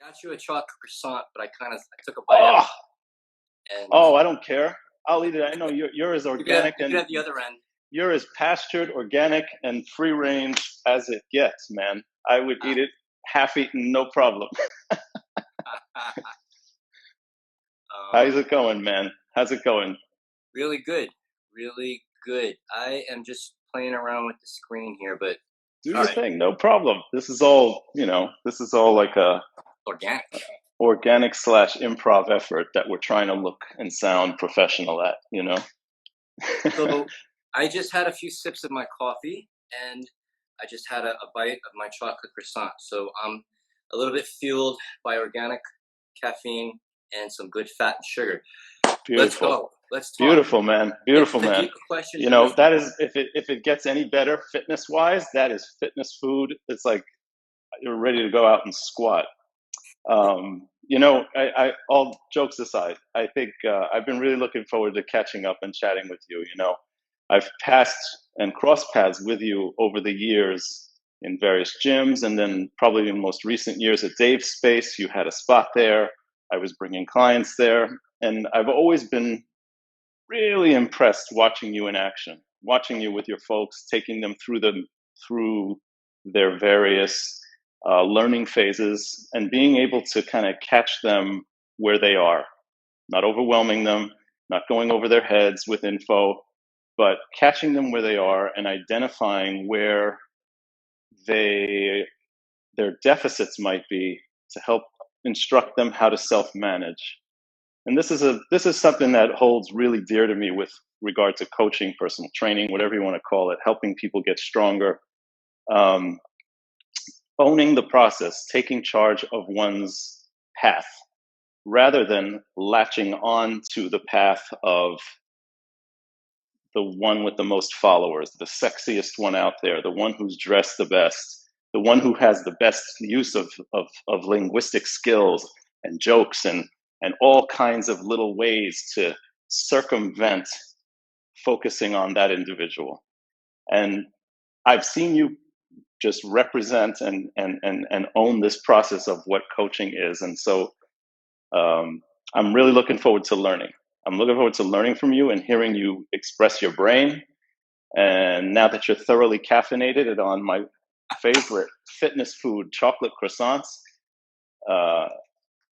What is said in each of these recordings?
Got you a chocolate croissant, but I took a bite out Oh, and oh, I don't care. I'll eat it. I know you're as organic you could and have the other end. you're as pastured, organic, and free range as it gets, man. I would eat it half eaten, no problem. How's um, it going, man? How's it going? really good, really good. I am just playing around with the screen here, but Do all your right, thing, no problem. This is all like a organic. organic slash improv effort that we're trying to look and sound professional at. So I just had a few sips of my coffee, and I just had a bite of my chocolate croissant. So I'm a little bit fueled by organic caffeine and some good fat and sugar. Let's Beautiful. go. Let's talk. Beautiful, man. I Beautiful, have a man. deeper question for you. That is if it gets any better fitness wise, that is fitness food. It's like you're ready to go out and squat. All jokes aside, I think I've been really looking forward to catching up and chatting with you. I've passed and crossed paths with you over the years in various gyms, and then probably in most recent years at Dave's Space, you had a spot there. I was bringing clients there, and I've always been really impressed watching you in action, watching you with your folks, taking them through their various learning phases, and being able to kind of catch them where they are, not overwhelming them, not going over their heads with info, but catching them where they are and identifying where they their deficits might be to help instruct them how to self-manage. And this is something that holds really dear to me with regard to coaching, personal training, whatever you want to call it, helping people get stronger, um, owning the process, taking charge of one's path, rather than latching on to the path of the one with the most followers, the sexiest one out there, the one who's dressed the best, the one who has the best use of linguistic skills and jokes and all kinds of little ways to circumvent focusing on that individual. And I've seen you just represent and own this process of what coaching is. And so I'm really looking forward to learning. I'm looking forward to learning from you and hearing you express your brain. And now that you're thoroughly caffeinated and on my favorite fitness food, chocolate croissants, uh,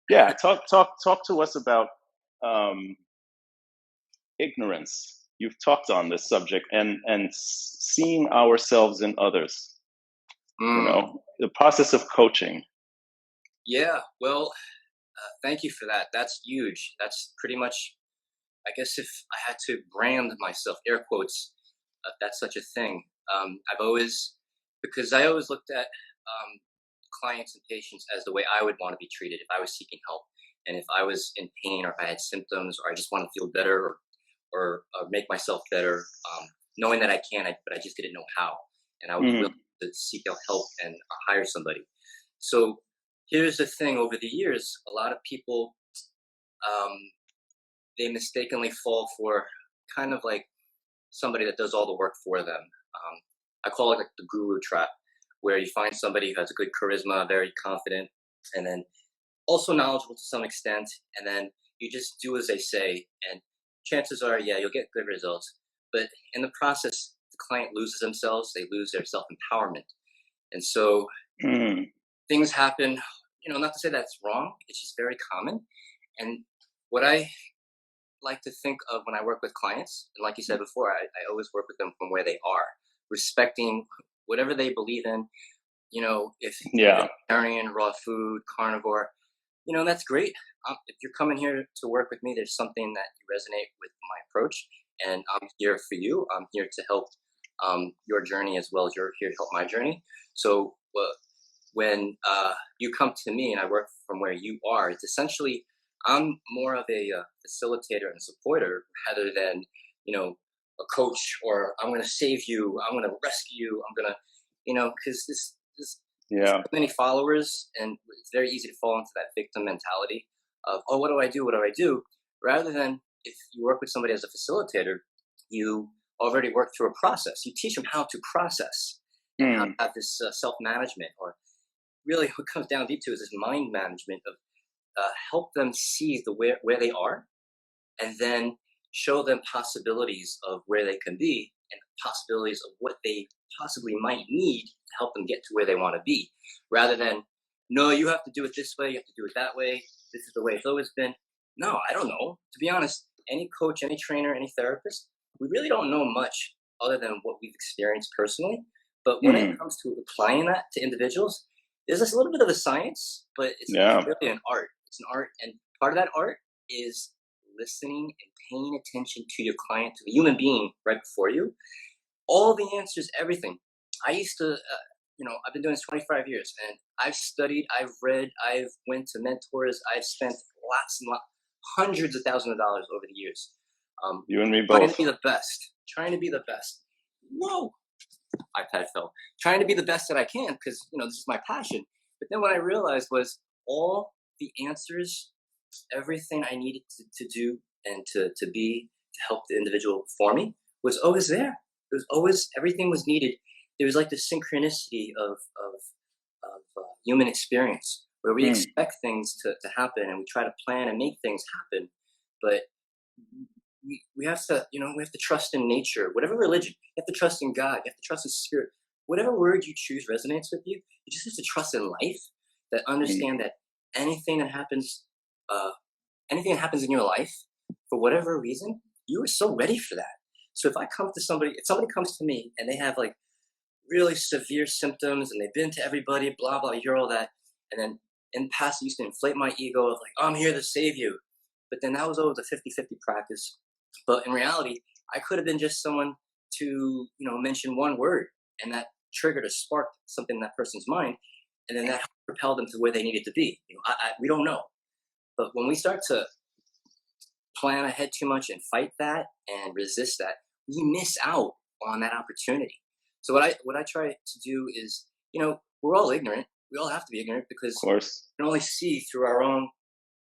yeah, talk to us about um, ignorance. You've talked on this subject and seeing ourselves in others. Mm, The process of coaching. yeah. Well, thank you for that. That's huge. That's pretty much, I guess, if I had to brand myself, air quotes, that's such a thing. I've always, because I always looked at clients and patients as the way I would want to be treated if I was seeking help. And if I was in pain or if I had symptoms or I just want to feel better or make myself better, knowing that I can, but I just didn't know how. And I was willing Mm, to seek out help and hire somebody. So here's the thing: over the years, a lot of people um, they mistakenly fall for kind of like somebody that does all the work for them. I call it like the guru trap, where you find somebody who has a good charisma, very confident, and then also knowledgeable to some extent, and then you just do as they say, and chances are, yeah, you'll get good results. But in the process, the client loses themselves, they lose their self empowerment. And so mm, things happen, not to say that's wrong, it's just very common. And what I like to think of when I work with clients, and like you said before, I always work with them from where they are, respecting whatever they believe in. If you're yeah. vegetarian, raw food, carnivore, that's great. If you're coming here to work with me, there's something that you resonate with my approach, and I'm here for you. I'm here to help your journey as well as you're here to help my journey. So when you come to me and I work from where you are, it's essentially I'm more of a facilitator and supporter rather than a coach or I'm going to save you, I'm going to rescue you, I'm going to because there's so Yeah. many followers and it's very easy to fall into that victim mentality of, oh, what do I do, what do I do, rather than if you work with somebody as a facilitator, you already work through a process, you teach them how to process and how to Mm, have this self-management or really what comes down deep to is this mind management of help them see the where they are, and then show them possibilities of where they can be and possibilities of what they possibly might need to help them get to where they want to be, rather than, no, you have to do it this way, you have to do it that way, this is the way it's always been. No, I don't know, to be honest. Any coach, any trainer, any therapist, we really don't know much other than what we've experienced personally. But when it Mm, comes to applying that to individuals, there's this little bit of a science, but it's yeah. really an art. It's an art, and part of that art is listening and paying attention to your client, to the human being right before you. All the answers, everything. I used to, I've been doing this 25 years, and I've studied, I've read, I've went to mentors, I've spent lots and lots, hundreds of thousands of dollars over the years, um, You and me trying to both. be the best, trying to be the best. Whoa, iPad fell. Trying to be the best that I can because this is my passion. But then what I realized was all the answers, everything I needed to do and to be to help the individual for me was always there. It was always everything was needed. There was like the synchronicity of human experience where we Mm, expect things to happen and we try to plan and make things happen, but we have to we have to trust in nature, whatever religion. You have to trust in God, you have to trust in spirit. Whatever word you choose resonates with you. You just have to trust in life, that mm, understand that anything that happens uh, anything that happens in your life, for whatever reason, you are so ready for that. So if somebody comes to me and they have like really severe symptoms and they've been to everybody, blah blah, you hear all that, and then in the past I used to inflate my ego of like, oh, I'm here to save you, but then that was always a 50-50 practice. But in reality, I could have been just someone to mention one word, and that triggered a spark, something in that person's mind, and then that propelled them to where they needed to be. We don't know, but when we start to plan ahead too much and fight that and resist that, we miss out on that opportunity. So what I try to do is, we're all ignorant. We all have to be ignorant of because course. we can only see through our own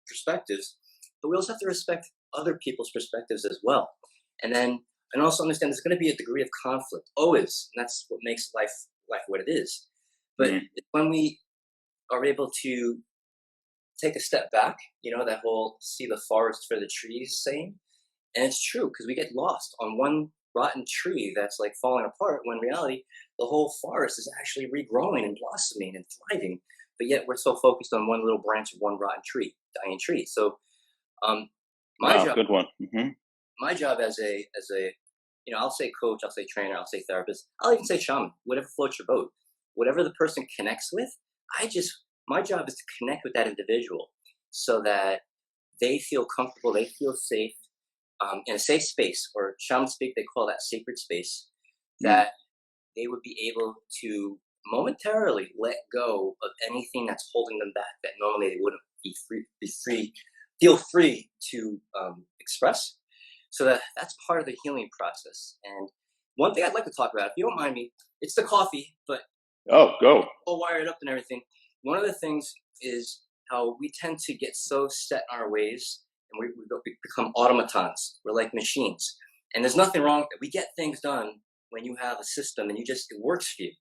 perspectives, but we also have to respect other people's perspectives as well. And also understand there's going to be a degree of conflict always, and that's what makes life what it is. But Mm, when we are able to take a step back, that whole see the forest for the trees saying, and it's true because we get lost on one rotten tree that's like falling apart when in reality the whole forest is actually regrowing and blossoming and thriving. But yet we're so focused on one little branch of one rotten tree, dying tree. So um, my wow, job, good one. my job as a I'll say coach, I'll say trainer, I'll say therapist, I'll even say shaman, whatever floats your boat, whatever the person connects with. I just My job is to connect with that individual so that they feel comfortable, they feel safe, in a safe space, or shaman speak, they call that sacred space, Mm, that they would be able to momentarily let go of anything that's holding them back that normally they wouldn't feel free to express. So that's part of the healing process. And one thing I'd like to talk about, if you don't mind me, it's the coffee, but oh, go. all wired up and everything. One of the things is how we tend to get so set in our ways, and we become automatons. We're like machines. And there's nothing wrong with that. We get things done when you have a system and it works for you.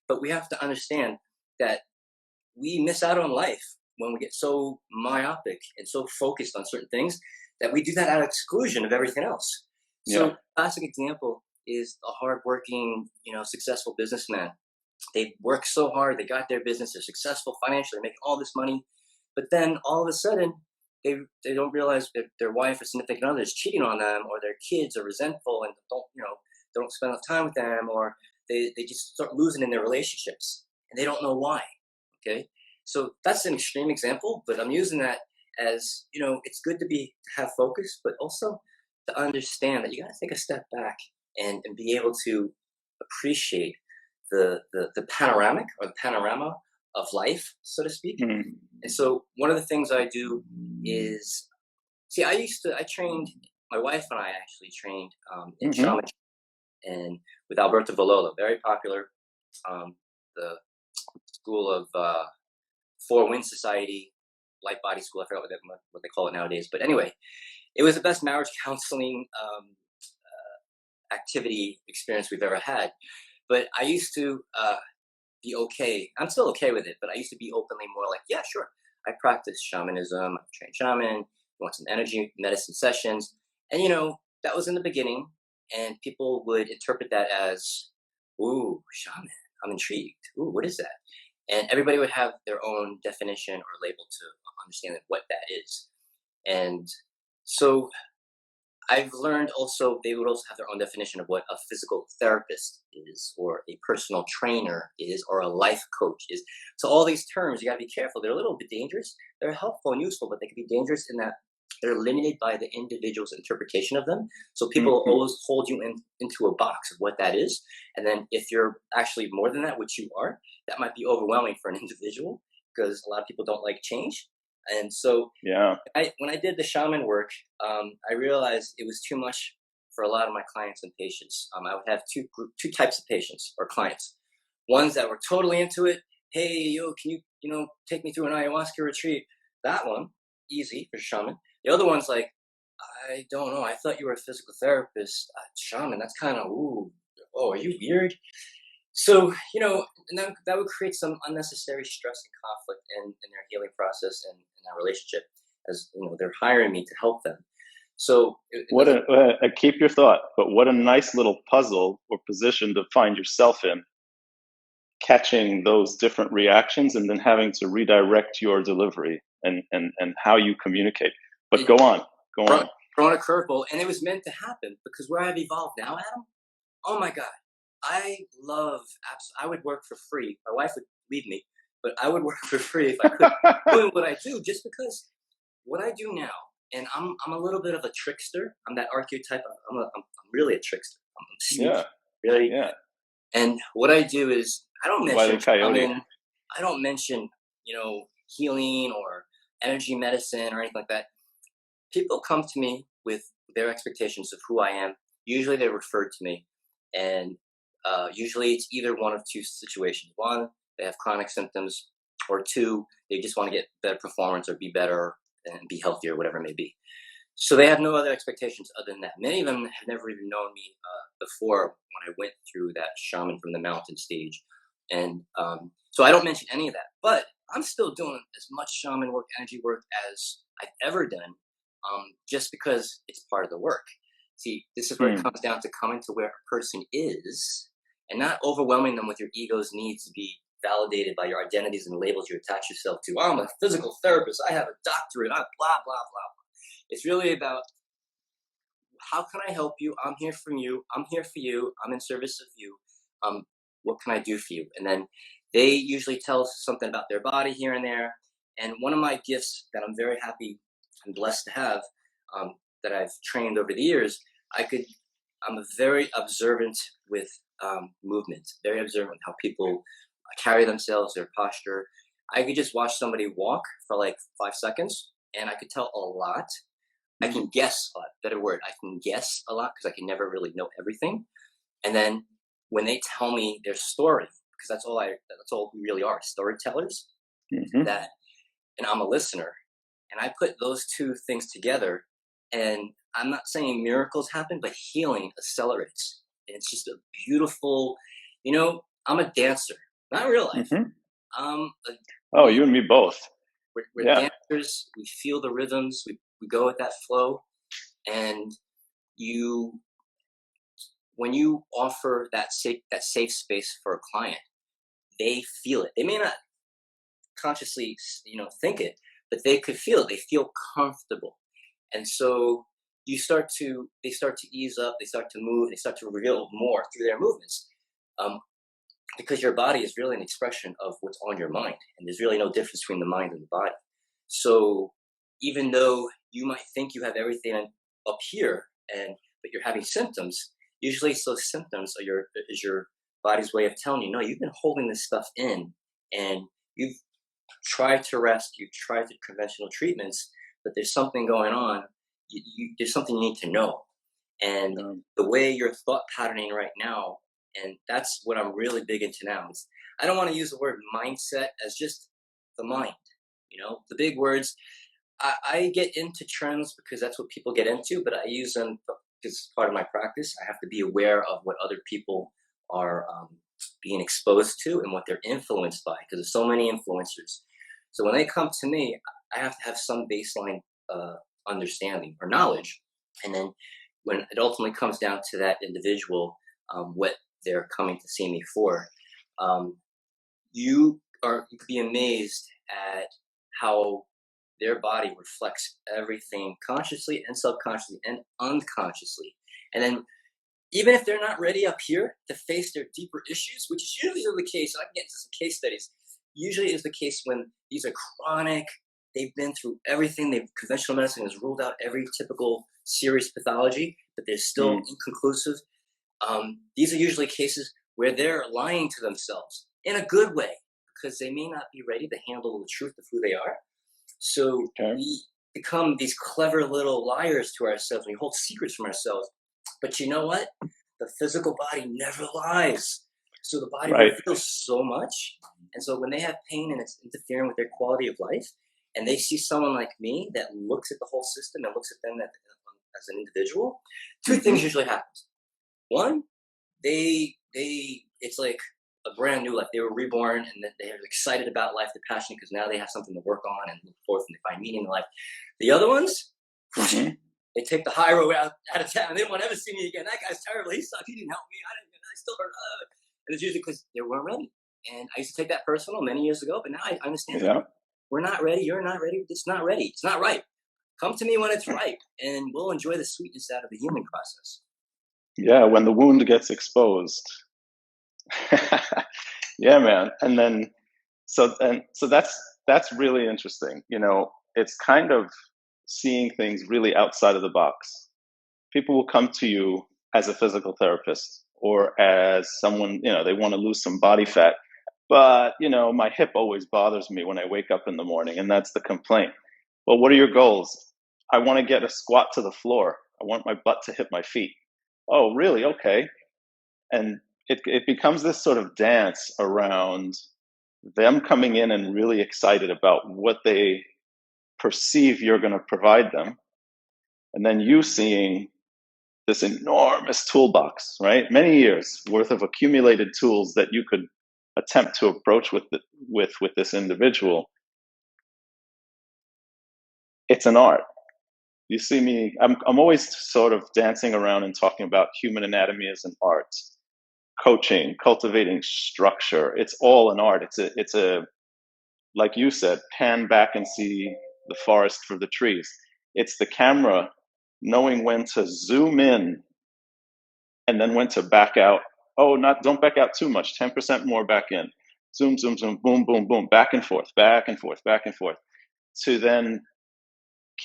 But we have to understand that we miss out on life when we get so myopic and so focused on certain things that we do that out of exclusion of everything else. Yeah. So, classic example is a hardworking, successful businessman. They work so hard, they got their business, they're successful financially, making all this money, but then all of a sudden they don't realize that their wife or significant other is cheating on them, or their kids are resentful and don't spend enough time with them, or they just start losing in their relationships and they don't know why. Okay, so that's an extreme example, but I'm using that as it's good to have focus, but also to understand that you got to take a step back and be able to appreciate the panoramic, or the panorama of life, so to speak. Mm, And so one of the things I do is, see, I trained, my wife and I actually trained in hmm. shaman and with Alberto Volola, very popular, the school of Four Wind Society, Light Body School. I forgot what they call it nowadays. But anyway, it was the best marriage counseling activity experience we've ever had. But I used to be okay. I'm still okay with it, but I used to be openly more like, yeah, sure. I practice shamanism. I train shaman. Want some energy medicine sessions, and that was in the beginning, and people would interpret that as, "Ooh, shaman. I'm intrigued. Ooh, what is that?" And everybody would have their own definition or label to understand what that is. And so I've learned also they would also have their own definition of what a physical therapist is, or a personal trainer is, or a life coach is. So all these terms, you got to be careful. They're a little bit dangerous. They're helpful and useful, but they can be dangerous in that they're limited by the individual's interpretation of them. So people Hmm. always hold you into a box of what that is, and then if you're actually more than that, which you are, that might be overwhelming for an individual because a lot of people don't like change. And so Yeah. when I did the shaman work, I realized it was too much for a lot of my clients and patients. I would have two types of patients or clients. Ones that were totally into it. Hey, yo, can you take me through an ayahuasca retreat? That one, easy for shaman. The other one's like, I don't know. I thought you were a physical therapist. Shaman, that's kind of ooh. Oh, are you weird? So, and that would create some unnecessary stress and conflict in their healing process and in our relationship, as they're hiring me to help them. So it What doesn't. a keep your thought, but what a nice little puzzle or position to find yourself in, catching those different reactions and then having to redirect your delivery and how you communicate. But It go thrown, on. thrown a curveball, and it was meant to happen because where I've evolved now, Adam. Oh my God, I love apps. I would work for free. My wife would leave me, but I would work for free if I could doing what I do, just because what I do now, and I'm a little bit of a trickster. I'm that archetype. I'm really a trickster. I'm Yeah, sneaky, really. yeah. And what I do is I don't Wile mention E. Coyote. shaman, I don't mention healing or energy medicine or anything like that. People come to me with their expectations of who I am. Usually they're referred to me, and usually it's either one of two situations. One, they have chronic symptoms, or two, they just want to get better performance or be better and be healthier, whatever it may be. So they have no other expectations other than that. Many of them have never even known me before when I went through that shaman from the mountain stage, and so I don't mention any of that. But I'm still doing as much shaman work, energy work as I've ever done, just because it's part of the work. See, this is where it Hmm. comes down to coming to where a person is, and not overwhelming them with your ego's needs to be validated by your identities and labels you attach yourself to. I'm a physical therapist. I have a doctorate. I'm blah blah blah. It's really about how can I help you? I'm here for you. I'm here for you. I'm in service of you. Um, what can I do for you? And then they usually tell us something about their body here and there. And one of my gifts that I'm very happy and blessed to have, um, that I've trained over the years, I could. I'm very observant with movement. Very observant with how people carry themselves, their posture. I could just watch somebody walk for like 5 seconds, and I could tell a lot. I Hmm. can guess a lot. Better word. I can guess a lot because I can never really know everything. And then when they tell me their story, because that's all we really are, storytellers. Hmm. That, and I'm a listener, and I put those two things together, and I'm not saying miracles happen, but healing accelerates. And it's just a beautiful, I'm a dancer, not in real life. Hmm. Um, a, Oh, we you and me both. we're Yeah. dancers. We feel the rhythms. We go with that flow, and you when you offer that safe space for a client, they feel it. They may not consciously think it, but they could feel it. They feel comfortable, and so they start to ease up. They start to move. They start to reveal more through their movements, um, because your body is really an expression of what's on your mind, and there's really no difference between the mind and the body. So even though you might think you have everything up here, and but you're having symptoms, usually those symptoms is your body's way of telling you, no, you've been holding this stuff in, and you've tried to rest, you've tried the conventional treatments, but there's something going on. There's something you need to know, and Um, the way you're thought patterning right now, and that's what I'm really big into now. I don't want to use the word mindset as just the mind. The big words. I get into trends because that's what people get into, but I use them because it's part of my practice. I have to be aware of what other people are being exposed to and what they're influenced by, because there's so many influencers. So when they come to me, I have to have some baseline understanding or knowledge, and then when it ultimately comes down to that individual, what they're coming to see me for, um, you could be amazed at how their body reflects everything consciously and subconsciously and unconsciously. And then even if they're not ready up here to face their deeper issues, which is usually the case, I can get into some case studies. Usually is the case when these are chronic, they've been through everything, they've conventional medicine has ruled out every typical serious pathology, but they're still Mm, inconclusive. These are usually cases where they're lying to themselves in a good way because they may not be ready to handle the truth of who they are. So okay. we become these clever little liars to ourselves. We hold secrets from ourselves. But you know what? The physical body never lies. So the body Right. reveals so much. And so when they have pain and it's interfering with their quality of life, and they see someone like me that looks at the whole system and looks at them as an individual, two Hmm. things usually happen. One, they it's like a brand new life. They were reborn and they're excited about life, they're passionate because now they have something to work on and look forth and they find meaning in life. The other ones, Hmm. they take the high road out of town. They won't ever see me again. That guy's terrible. He sucked. He didn't help me. I still hurt. And it's usually because they weren't ready. And I used to take that personal many years ago, but now I understand that Yeah. we're not ready. You're not ready. It's not ready. It's not right. Come to me when it's right, and we'll enjoy the sweetness out of the healing process. Yeah. When the wound gets exposed. Yeah, man. And then so that's really interesting. It's kind of seeing things really outside of the box. People will come to you as a physical therapist or as someone, they want to lose some body fat. But, my hip always bothers me when I wake up in the morning, and that's the complaint. Well, what are your goals? I want to get a squat to the floor. I want my butt to hit my feet. Oh, really? Okay. And it becomes this sort of dance around them coming in and really excited about what they perceive you're going to provide them. And then you seeing this enormous toolbox, right? Many years worth of accumulated tools that you could attempt to approach with this individual. It's an art. You see me, I'm always sort of dancing around and talking about human anatomy as an art, coaching, cultivating structure. It's all an art. It's a like you said, pan back and see the forest for the trees. It's the camera knowing when to zoom in and then when to back out. Oh, not don't back out too much. 10% more back in. Zoom, zoom, zoom, boom, boom, boom, back and forth, back and forth, back and forth. To then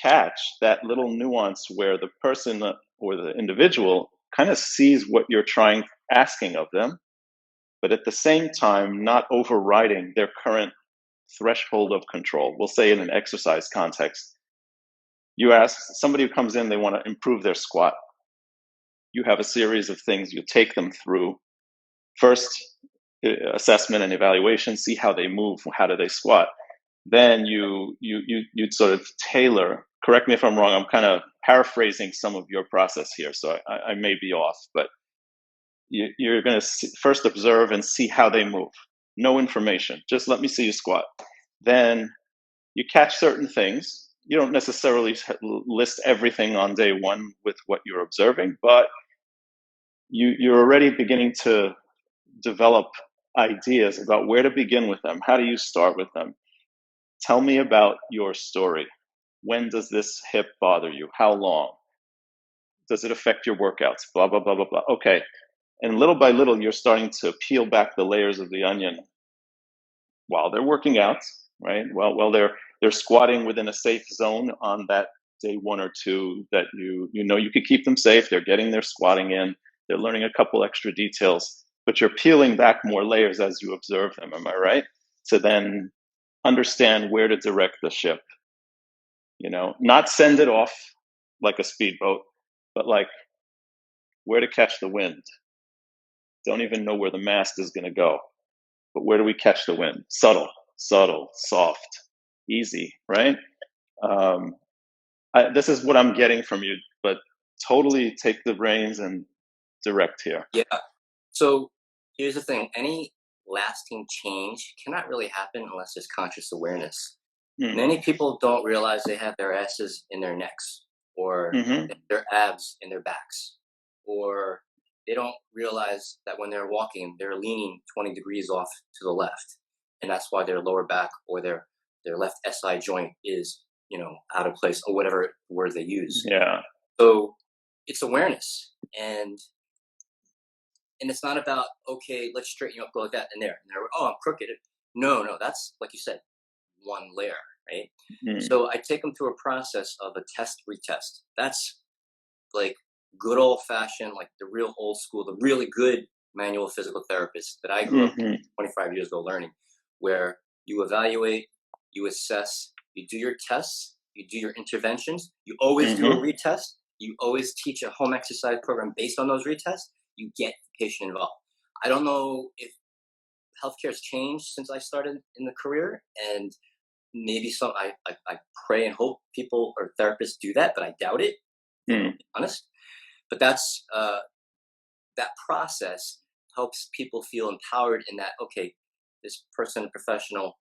catch that little nuance where the person or the individual kind of sees what you're asking of them, but at the same time not overriding their current threshold of control. We'll say in an exercise context, you ask somebody who comes in, they want to improve their squat. You have a series of things you take them through. First, assessment and evaluation, see how they move, how do they squat. Then you'd sort of tailor. Correct me if I'm wrong. I'm kind of paraphrasing some of your process here, so I may be off. But you're going to first observe and see how they move. No information. Just let me see you squat. Then you catch certain things. You don't necessarily list everything on day one with what you're observing, but you're already beginning to develop ideas about where to begin with them. How do you start with them? Tell me about your story. When does this hip bother you? How long? Does it affect your workouts? Blah, blah, blah, blah, blah. Okay. And little by little, you're starting to peel back the layers of the onion while they're working out, right? Well, they're squatting within a safe zone on that day one or two that you could keep them safe. They're getting their squatting in. They're learning a couple extra details, but you're peeling back more layers as you observe them. Am I right? To then understand where to direct the ship. Not send it off like a speedboat, but like where to catch the wind. Don't even know where the mast is going to go, but where do we catch the wind? Subtle, subtle, soft, easy, right? Um, this is what I'm getting from you, but totally take the reins and direct here. Yeah. So Here's the thing: any lasting change cannot really happen unless there's conscious awareness. Mm. Many people don't realize they have their asses in their necks, or Mm-hmm. their abs in their backs, or they don't realize that when they're walking, they're leaning 20 degrees off to the left, and that's why their lower back or their left SI joint is, out of place, or whatever word they use. Yeah. So it's awareness, and it's not about, okay, let's straighten you up, go like that, and there. Oh, I'm crooked. No, no, that's like you said, one layer, right? Mm. So I take them through a process of a test retest. That's like good old fashioned, like the real old school, the really good manual physical therapist that I grew up Mm-hmm. 25 years ago learning, where you evaluate, you assess, you do your tests, you do your interventions, you always do a Mm-hmm. retest, you always teach a home exercise program based on those retests, you get the patient involved. I don't know if healthcare has changed since I started in the career, and maybe I pray and hope people or therapists do that, but I doubt it, to Mm. be honest. But that process helps people feel empowered in that, okay, this person, professional,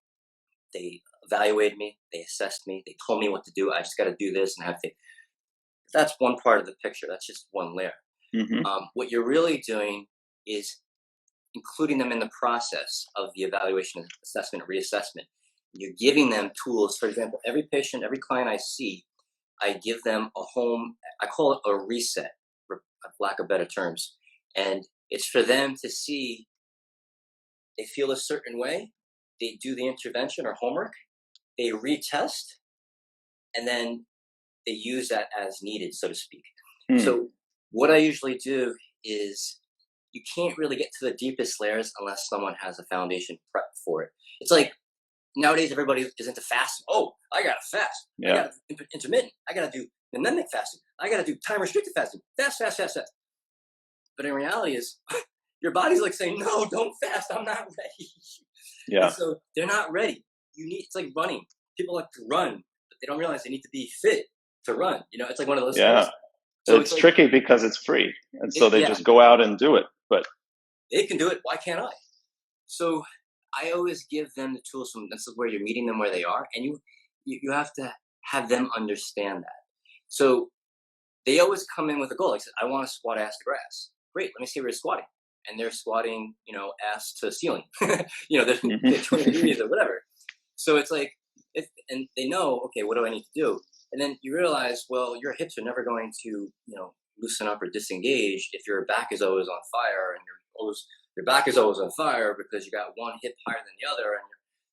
they evaluated me, they assessed me, they told me what to do. I just got to do this and have faith. That's one part of the picture. That's just one layer. Mm-hmm. What you're really doing is including them in the process of the evaluation, assessment, reassessment. You're giving them tools. For example, every patient, every client I see, I give them a home, I call it a reset, for lack of better terms. And it's for them to see they feel a certain way, they do the intervention or homework, they retest, and then they use that as needed, so to speak. Mm. So, what I usually do is you can't really get to the deepest layers unless someone has a foundation prep for it. It's like nowadays everybody is into fasting. Oh, I gotta fast. I Yeah. gotta do intermittent. I gotta do anemic fasting. I gotta do time restricted fasting. Fast, fast, fast, fast. But in reality, is your body's like saying, "No, don't fast. I'm not ready." And Yeah. so they're not ready. You need. It's like running. People like to run, but they don't realize they need to be fit to run. It's like one of those Yeah. things. So it's It's like, tricky because it's free, and so they yeah, just go out and do it. But they can do it. Why can't I? So I always give them the tools. From this is where you're meeting them where they are, and you have to have them understand that. So they always come in with a goal. Like, I want to squat ass to grass. Great, let me see where you're squatting. And they're squatting, ass to ceiling. They're Mhm. 20 degrees or whatever. So it's like, and they know, okay, what do I need to do? And then you realize, well, your hips are never going to, loosen up or disengage if your back is always on fire, and your back is always on fire because you got one hip higher than the other, and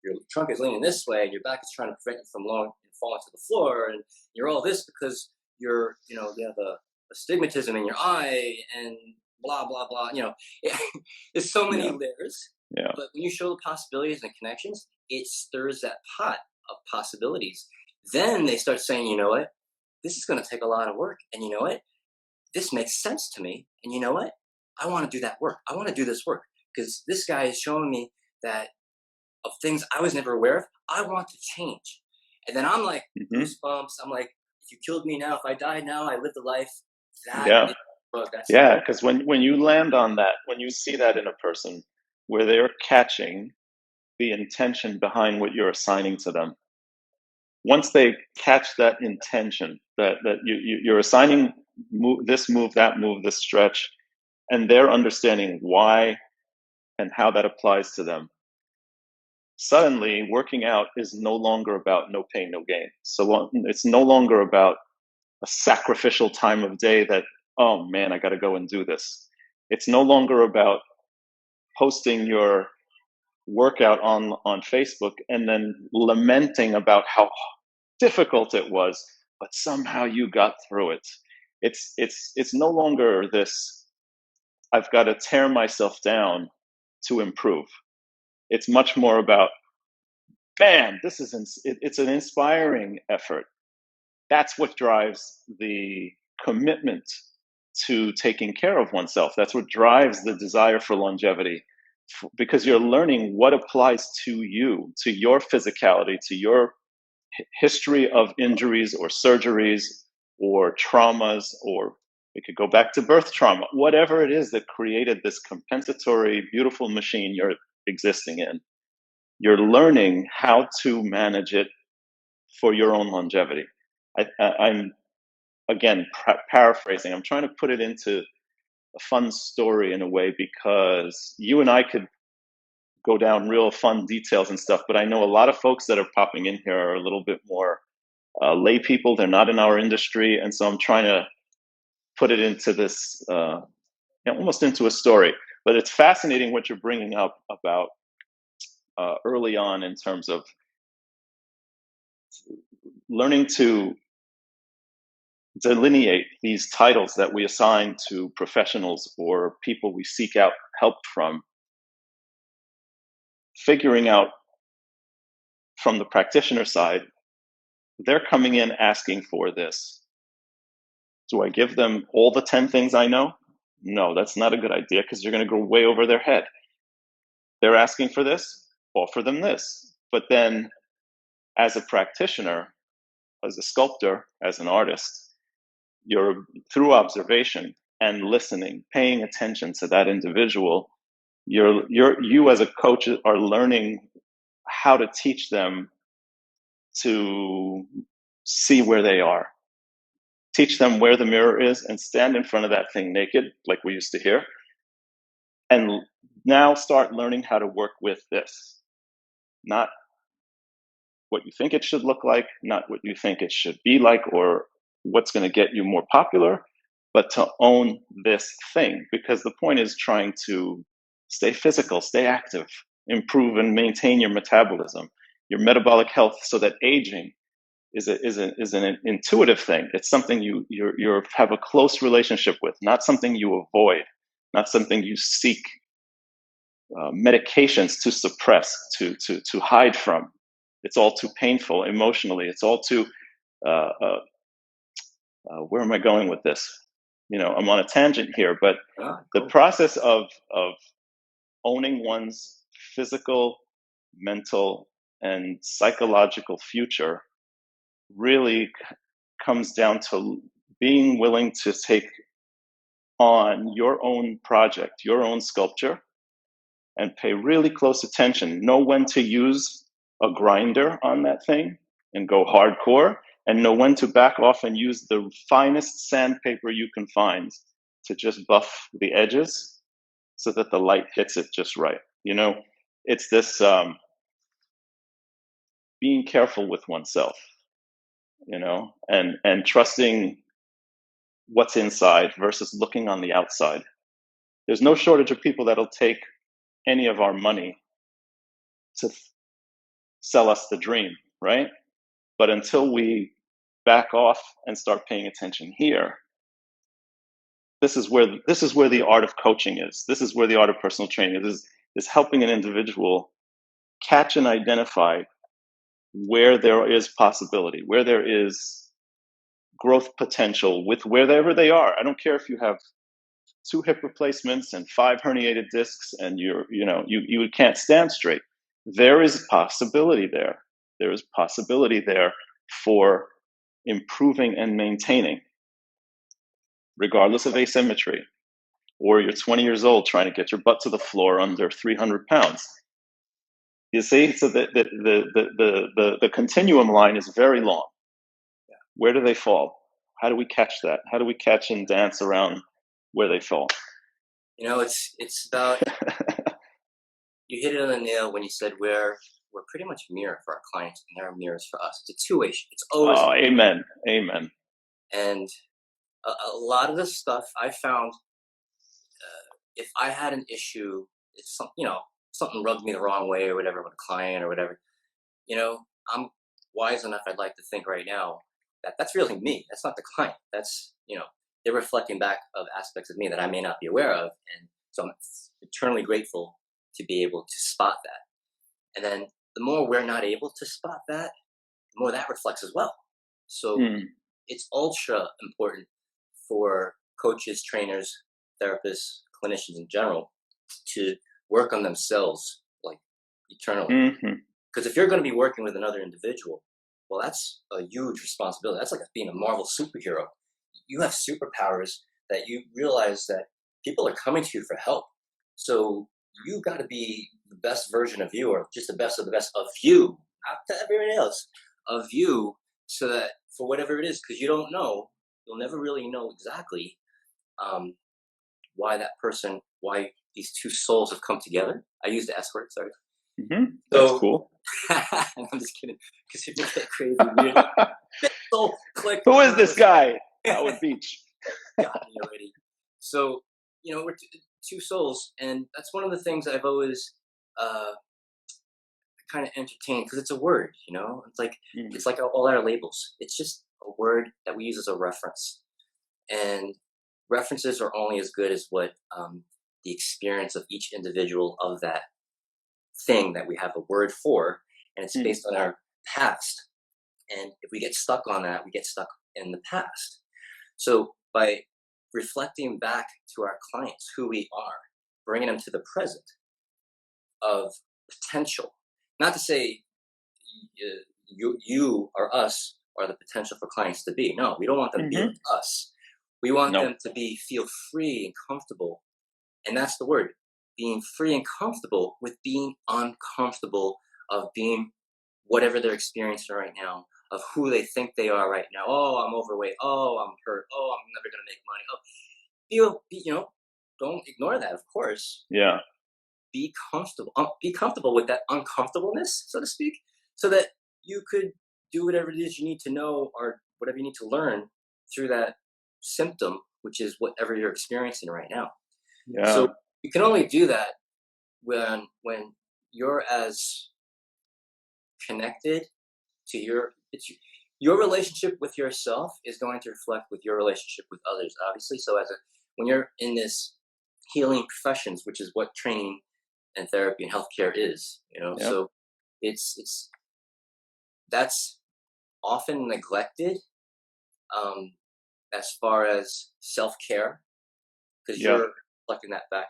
your trunk is leaning this way, and your back is trying to prevent you from falling to the floor, and you're all this because you have a astigmatism in your eye, and blah blah blah. There's so many Yeah. layers, Yeah. but when you show the possibilities and connections, it stirs that pot of possibilities. Then they start saying, you know what, this is going to take a lot of work, and you know what, this makes sense to me, and you know what, I want to do that work. I want to do this work because this guy is showing me that of things I was never aware of. I want to change. And then I'm like, Hmm. goosebumps. I'm like, if you killed me now, if I died now, I lived a life. That Yeah. is the book. That's the Yeah. book. Because when you land on that, when you see that in a person, where they're catching the intention behind what you're assigning to them, once they catch that intention, that you're assigning move, that move, this stretch, and they're understanding why and how that applies to them, suddenly working out is no longer about no pain, no gain. So it's no longer about a sacrificial time of day that, oh man, I got to go and do this. It's no longer about posting your workout on Facebook and then lamenting about how difficult it was, but somehow you got through it. It's no longer this, I've got to tear myself down to improve. It's much more about, bam, it's an inspiring effort. That's what drives the commitment to taking care of oneself. That's what drives the desire for longevity, because you're learning what applies to you, to your physicality, to your history of injuries or surgeries or traumas or It could go back to birth trauma, whatever it is that created this compensatory, beautiful machine you're existing in. You're learning how to manage it for your own longevity. I'm again paraphrasing. I'm trying to put it into a fun story in a way, because you and I could go down real fun details and stuff, but I know a lot of folks that are popping in here are a little bit more lay people. They're not in our industry, and so I'm trying to put it into this almost into a story. But it's fascinating what you're bringing up about early on in terms of learning to delineate these titles that we assign to professionals or people we seek out help from, figuring out from the practitioner side, they're coming in asking for this. Do I give them all the 10 things I know? No, that's not a good idea, because you're going to go way over their head. They're asking for this, offer them this. But then as a practitioner, as a sculptor, as an artist, you're through observation and listening, paying attention to that individual. You as a coach are learning how to teach them to see where they are. Teach them where the mirror is and stand in front of that thing naked, like we used to hear. And now start learning how to work with this. Not what you think it should look like, not what you think it should be like, or what's going to get you more popular, but to own this thing. Because the point is trying to stay physical, stay active, improve and maintain your metabolism, your metabolic health, so that aging is an intuitive thing. It's something you have a close relationship with, not something you avoid, not something you seek medications to suppress, to hide from. It's all too painful emotionally. It's all too. Where am I going with this? I'm on a tangent here, but the process of owning one's physical, mental, and psychological future really comes down to being willing to take on your own project, your own sculpture, and pay really close attention. Know when to use a grinder on that thing and go hardcore, and know when to back off and use the finest sandpaper you can find to just buff the edges so that the light hits it just right. It's this being careful with oneself, and trusting what's inside versus looking on the outside. There's no shortage of people that'll take any of our money to sell us the dream, right? But until we back off and start paying attention here, this is where the art of coaching is. This is where the art of personal training is helping an individual catch and identify where there is possibility, where there is growth potential with wherever they are. I don't care if you have 2 hip replacements and 5 herniated discs and you can't stand straight. There is possibility there. There is possibility there for improving and maintaining, regardless of asymmetry. Or you're 20 years old trying to get your butt to the floor under 300 pounds. You see, so the continuum line is very long. Yeah. Where do they fall? How do we catch that? How do we catch and dance around where they fall? It's about you hit it on the nail when you said we're pretty much a mirror for our clients, and they're mirrors for us. It's a two-way. It's always. Oh, amen. And a lot of the stuff I found, if I had an issue, if something rubbed me the wrong way or whatever with a client or whatever, I'm wise enough. I'd like to think right now that that's really me. That's not the client. That's they're reflecting back of aspects of me that I may not be aware of, and so I'm eternally grateful to be able to spot that. And then the more we're not able to spot that, the more that reflects as well. So it's ultra important for coaches, trainers, therapists, clinicians in general to work on themselves like eternally. Because if you're going to be working with another individual, well, that's a huge responsibility. That's like being a Marvel superhero. You have superpowers that you realize that people are coming to you for help. So you got to be the best version of you, or just the best of the best of you, not to everybody else, of you, so that for whatever it is, because you don't know, you'll never really know exactly um, why these two souls have come together. I use the S word, sorry. That's So, cool. I'm just kidding, because people get crazy, weird. Soul click. Who is this guy? Howard Beach. Got me already. So, we're two souls, and that's one of the things I've always uh, kind of entertained, because it's a word. It's like Mm. all our labels. It's just a word that we use as a reference, and references are only as good as what the experience of each individual of that thing that we have a word for, and it's Mm. based on our past. And if we get stuck on that, we get stuck in the past. So by reflecting back to our clients who we are, bringing them to the present of potential, not to say you or us are the potential for clients to be. No, we don't want them to be Mm-hmm. like us. We want No. them to feel free and comfortable. And that's the word, being free and comfortable with being uncomfortable, of being whatever they're experiencing right now, of who they think they are right now. Oh, I'm overweight. Oh, I'm hurt. Oh, I'm never going to make money. Oh, don't ignore that, of course. Yeah. Be comfortable. Be comfortable with that uncomfortableness, so to speak, so that you could do whatever it is you need to know, or whatever you need to learn through that symptom, which is whatever you're experiencing right now. Yeah. So you can only do that when you're as connected to your relationship with yourself is going to reflect with your relationship with others, obviously. So when you're in this healing professions, which is what training and therapy and healthcare is, Yep. so it's that's often neglected, um, as far as self-care, because Yep. you're reflecting that back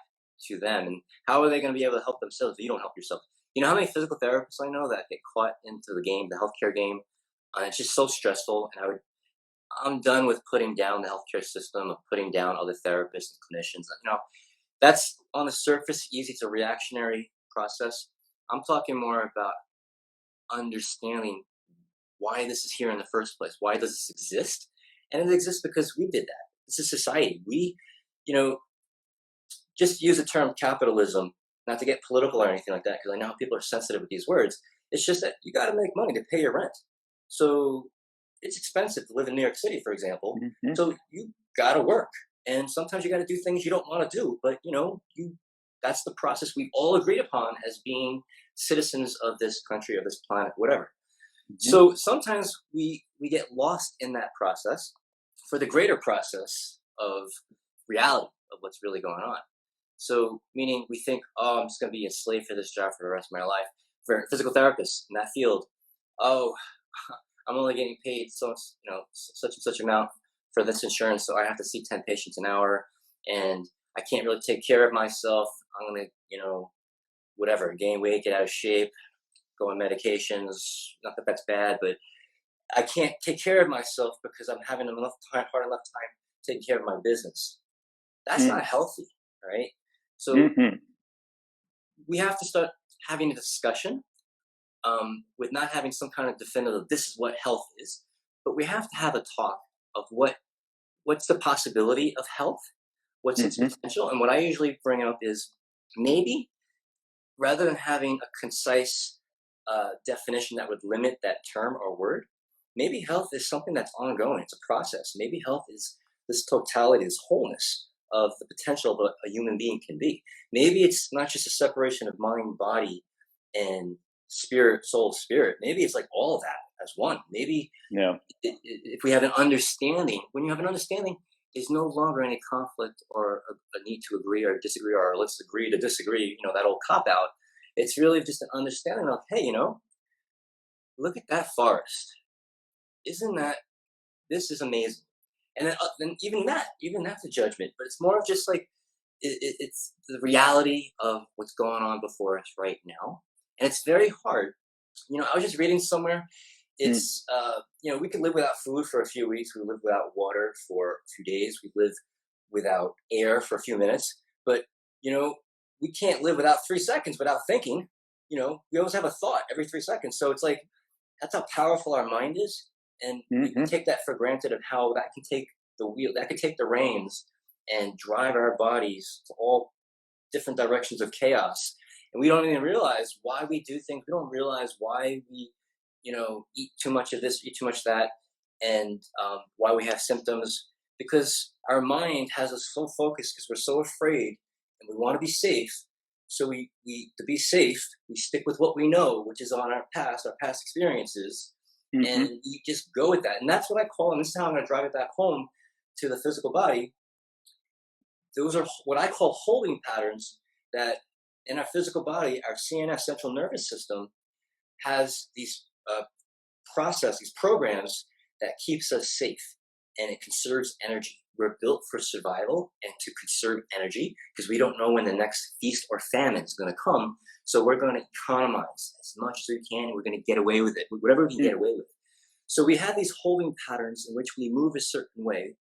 to them. And how are they going to be able to help themselves if you don't help yourself? You know how many physical therapists I know that get caught into the game, the healthcare game? It's just so stressful, and I'm done with putting down the healthcare system, of putting down other therapists and clinicians. That's on the surface easy. It's a reactionary process. I'm talking more about understanding why this is here in the first place. Why does this exist? And it exists because we did that. It's a society. You know, just use the term capitalism, not to get political or anything like that, because I know people are sensitive with these words. It's just that you got to make money to pay your rent. So it's expensive to live in New York City, for example. Mm-hmm. So you got to work. And sometimes you got to do things you don't want to do, but that's the process we've all agreed upon as being citizens of this country, of this planet, whatever. Mm-hmm. So sometimes we get lost in that process for the greater process of reality of what's really going on. So meaning we think, oh, I'm just going to be a slave for this job for the rest of my life. For physical therapists in that field, oh, I'm only getting paid such and such amount for this insurance, so I have to see 10 patients an hour, and I can't really take care of myself. I'm gonna, whatever, gain weight, get out of shape, go on medications. Not that that's bad, but I can't take care of myself because I'm having hard enough time taking care of my business. That's Mm. not healthy, right? So Mm-hmm. we have to start having a discussion, with not having some kind of definitive, this is what health is, but we have to have a talk of what's the possibility of health, what's its Mm-hmm. potential. And what I usually bring up is, maybe rather than having a concise definition that would limit that term or word, maybe health is something that's ongoing. It's a process. Maybe health is this totality, this wholeness of the potential of a human being can be. Maybe it's not just a separation of mind, body, and spirit, soul, spirit. Maybe it's like all of that as one. Maybe Yeah. if we have an understanding, when you have an understanding, there's no longer any conflict or a need to agree or disagree, or let's agree to disagree, that old cop out. It's really just an understanding of, hey, look at that forest. This is amazing. And then even that's a judgment, but it's more of just like, it's the reality of what's going on before us right now. And it's very hard. I was just reading somewhere, Mm. it's we could live without food for a few weeks. We live without water for a few days. We live without air for a few minutes, but we can't live without 3 seconds without thinking. We always have a thought every 3 seconds. So it's like that's how powerful our mind is, and we Hmm. take that for granted of how that can take the wheel, that can take the reins and drive our bodies to all different directions of chaos. And we don't even realize why we do things. We don't realize why we, eat too much of this, eat too much of that, and why we have symptoms. Because our mind has us so focused because we're so afraid and we want to be safe. So we to be safe, we stick with what we know, which is on our past experiences, Hmm. and you just go with that. And that's what I call, and this is how I'm going to drive it back home to the physical body. Those are what I call holding patterns that in our physical body, our CNS central nervous system has these these programs that keeps us safe, and it conserves energy. We're built for survival and to conserve energy because we don't know when the next feast or famine is going to come. So we're going to economize as much as we can. We're going to get away with it, whatever we can get away with. So we have these holding patterns in which we move a certain way,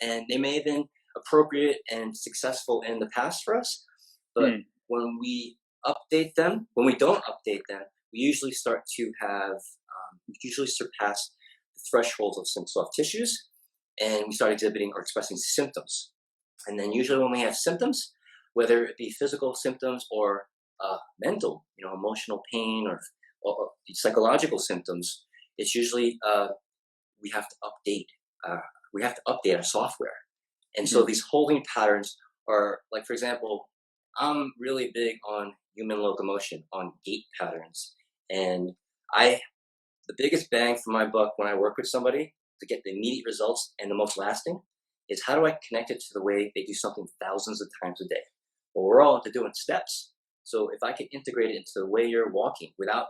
and they may have been appropriate and successful in the past for us, but Mm. when we update them, when we don't update them, we usually start to have, we usually surpass the thresholds of some soft tissues, and we start exhibiting or expressing symptoms. And then usually when we have symptoms, whether it be physical symptoms or mental, emotional pain or psychological symptoms, it's usually we have to update. Uh, we have to update our software. And so Mm. these holding patterns are like, for example, I'm really big on human locomotion, on gait patterns. And I, the biggest bang for my buck when I work with somebody to get the immediate results and the most lasting is how do I connect it to the way they do something thousands of times a day? Well, we're all into doing steps. So if I can integrate it into the way you're walking without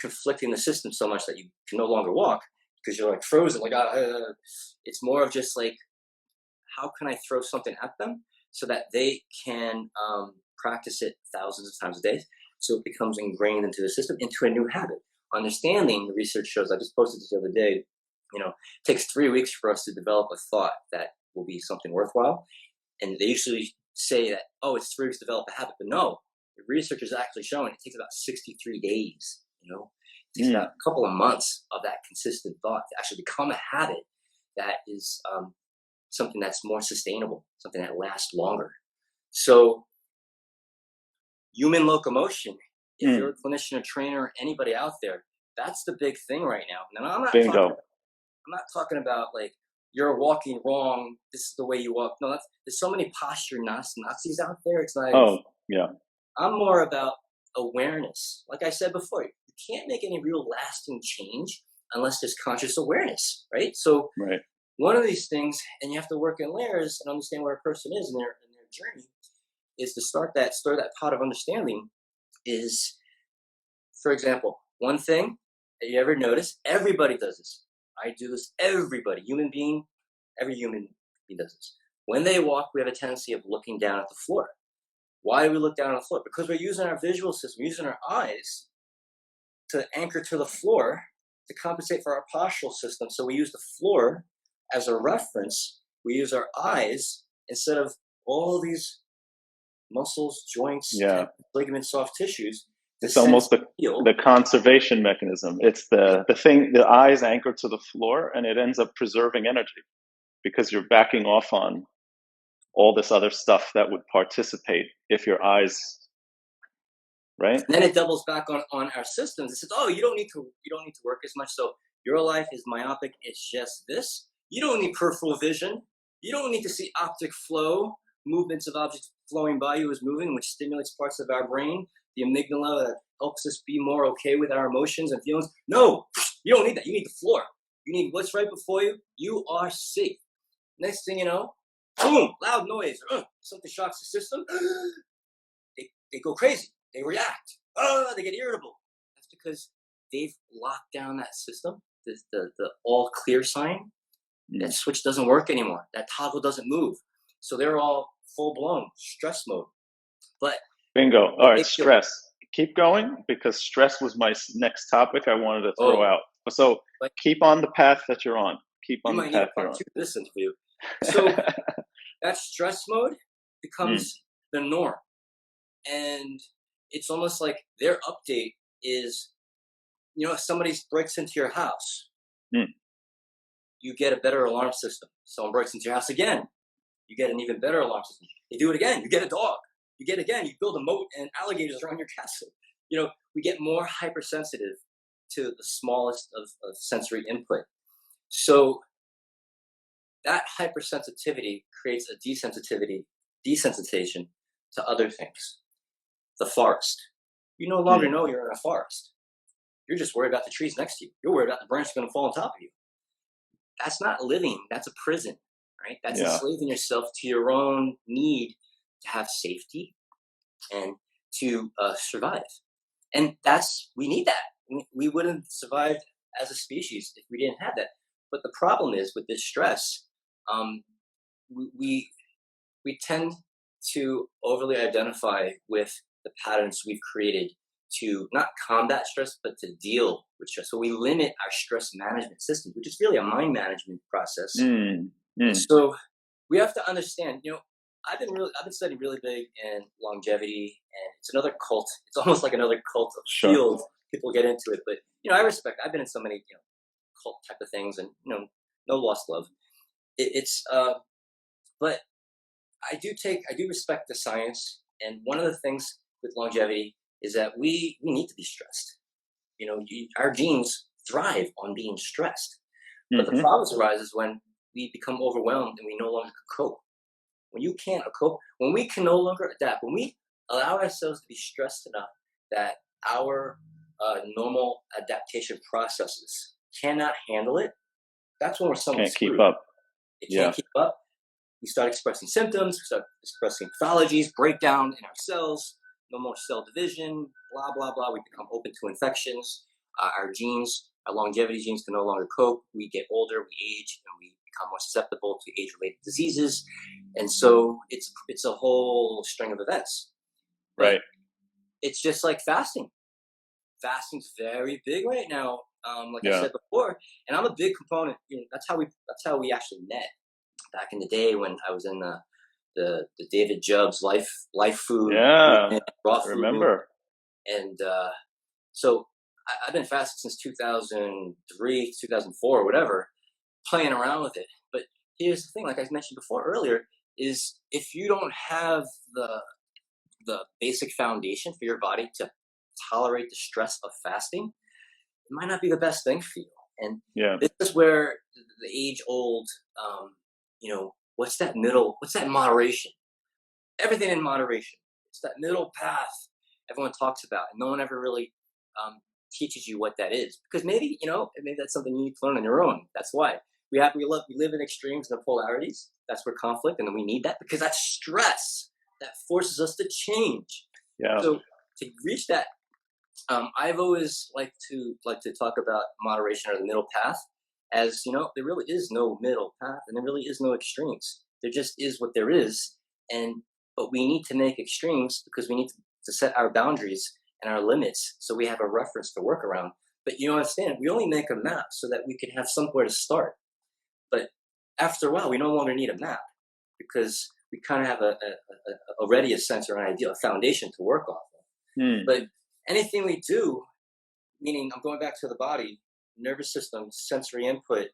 conflicting the system so much that you can no longer walk because you're like frozen, like, it's more of just like, how can I throw something at them so that they can practice it thousands of times a day so it becomes ingrained into the system, into a new habit. Understanding, the research shows, I just posted this the other day, it takes 3 weeks for us to develop a thought that will be something worthwhile. And they usually say that, oh, it's 3 weeks to develop a habit. But no, the research is actually showing it takes about 63 days, it takes about Mm. a couple of months of that consistent thought to actually become a habit that is something that's more sustainable, something that lasts longer. So, human locomotion, if you're Mm. a clinician or trainer or anybody out there, that's the big thing right now. And Bingo. I'm not talking about like you're walking wrong. This is the way you walk. No, there's so many posture Nazis out there. It's like Oh, yeah. I'm more about awareness. Like I said before, you can't make any real lasting change unless there's conscious awareness, right? So Right. one of these things, and you have to work in layers and understand where a person is in their journey, is to stir that pot of understanding. Is, for example, one thing that you ever notice, everybody does this. I do this. Everybody, every human being does this. When they walk, we have a tendency of looking down at the floor. Why do we look down on the floor? Because we're using our visual system, using our eyes to anchor to the floor to compensate for our postural system. So we use the floor as a reference. We use our eyes instead of all these muscles, joints, Yeah. tendons, ligaments, soft tissues to It's sense almost and feel. the conservation mechanism. It's the thing, the eyes anchor to the floor, and it ends up preserving energy because you're backing off on all this other stuff that would participate if your eyes, right? And then it doubles back on our systems. It says, "Oh, you don't need to work as much. So your life is myopic. It's just this. You don't need peripheral vision. You don't need to see optic flow, movements of objects flowing by you as moving, which stimulates parts of our brain, the amygdala that helps us be more okay with our emotions and feelings. No, you don't need that. You need the floor. You need what's right before you. You are safe. Next thing you know, boom, loud noise. Something shocks the system. They go crazy. They react. Oh, they get irritable. That's because they've locked down that system, the all clear sign. That Mm. switch doesn't work anymore. That toggle doesn't move. So they're all full blown stress mode. But Bingo. All right, they feel, stress. Keep going because stress was my next topic I wanted to throw oh, out. So but keep on the path that you're on. Keep we on the might need a path you're part on. two to this interview. So that stress mode Mm, becomes the norm. And it's almost like their update is, if somebody breaks into your house, mm. you get a better alarm system. Someone breaks into your house again, you get an even better alarm system. You do it again, you get a dog. You get again, you build a moat and alligators around your castle. We get more hypersensitive to the smallest of sensory input. So that hypersensitivity creates a desensitization to other things. The forest. You no longer Mm. know you're in a forest. You're just worried about the trees next to you. You're worried about the branch going to fall on top of you. That's not living. That's a prison, right? That's Yeah. enslaving yourself to your own need to have safety and to survive. And we need that. We wouldn't survive as a species if we didn't have that. But the problem is with this stress, um, we we tend to overly identify with the patterns we've created to not combat stress, but to deal with stress. So we limit our stress management system, which is really a mind management process. Mm, And mm. so we have to understand, I've been studying really big in longevity, and it's another cult. It's almost like another cult of Sure. field. People get into it, but I respect. I've been in so many cult type of things, and no lost love. But I do respect the science, and one of the things with longevity is that we need to be stressed. Our genes thrive on being stressed, but the Hmm. problems arises when we become overwhelmed and we no longer can cope. When you can't cope, when we can no longer adapt, when we allow ourselves to be stressed enough that our normal adaptation processes cannot handle it, that's when we're somewhat Can't keep screwed. up. It can't Yeah. keep up. We start expressing symptoms, we start expressing pathologies, breakdown in our cells, no more cell division, blah, blah, blah. We become open to infections. Our genes, our longevity genes can no longer cope. We get older, we age, and we become more susceptible to age-related diseases. And so it's a whole string of events. But Right. it's just like fasting. Fasting's very big right now. Like I Yeah. said before, and I'm a big component. That's how we actually met back in the day when I was in the David Jubb's life food Yeah. movement, raw I food movement, remember. and so I've been fasting since 2003, 2004, or whatever, playing around with it. But here's the thing, like I mentioned before earlier, is if you don't have the basic foundation for your body to tolerate the stress of fasting, it might not be the best thing for you. And Yeah. this is where the age old, what's that moderation? Everything in moderation. It's that middle path everyone talks about, and no one ever really teaches you what that is. Because maybe that's something you need to learn on your own. That's why we live in extremes and polarities. That's where conflict, and then we need that because that's stress that forces us to change. Yeah. So to reach that, I've always liked to talk about moderation or the middle path, as there really is no middle path, and there really is no extremes. There just is what there is, and but we need to make extremes because we need to set our boundaries and our limits so we have a reference to work around. But you understand, we only make a map so that we can have somewhere to start. But after a while, we no longer need a map because we kind of have already a sense or an idea, a foundation to work off of. Hmm. But anything we do, meaning I'm going back to the body, nervous system, sensory input,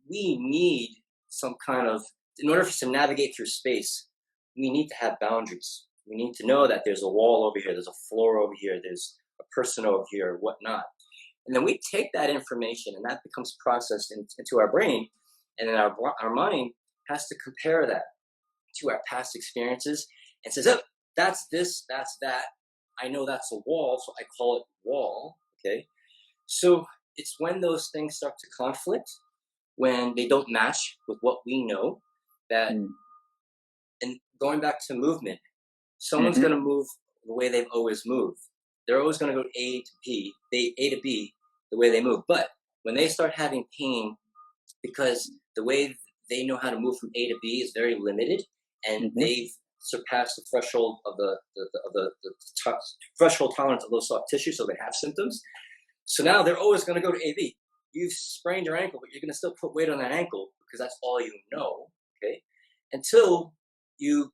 we need some kind of, in order for us to navigate through space, we need to have boundaries. We need to know that there's a wall over here, there's a floor over here, there's a person over here, whatnot. And then we take that information and that becomes processed into our brain. And then our mind has to compare that to our past experiences and says, oh, that's this, that's that. I know that's a wall, so I call it wall. Okay. So it's when those things start to conflict, when they don't match with what we know, that, Hmm. and going back to movement, someone's Hmm. going to move the way they've always moved. They're always going to go A to B, the way they move. But when they start having pain, because the way they know how to move from A to B is very limited, and Hmm. they've surpassed the threshold of the threshold tolerance of those soft tissues, so they have symptoms. So now they're always going to go to AB. You've sprained your ankle, but you're going to still put weight on that ankle because that's all you know. Okay, until you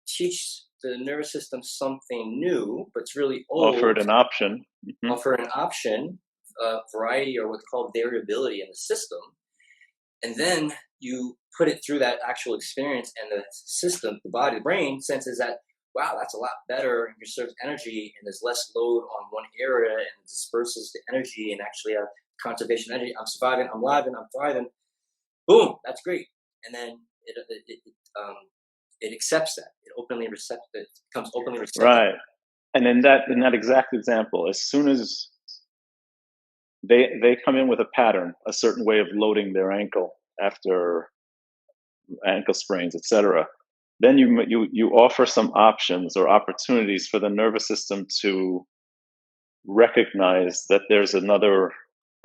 teach the nervous system something new, but it's really Offered old, an option. offer an option, variety or what's called variability in the system, and then you put it through that actual experience, and the system, the body, the brain senses that, wow, that's a lot better and conserves energy, and there's less load on one area, and it disperses the energy and actually have conservation energy. I'm surviving, I'm alive, and I'm thriving. Boom, that's great. And then it accepts that. It becomes openly receptive. Right. And in that exact example, as soon as they come in with a pattern, a certain way of loading their ankle after ankle sprains, etc., then you offer some options or opportunities for the nervous system to recognize that there's another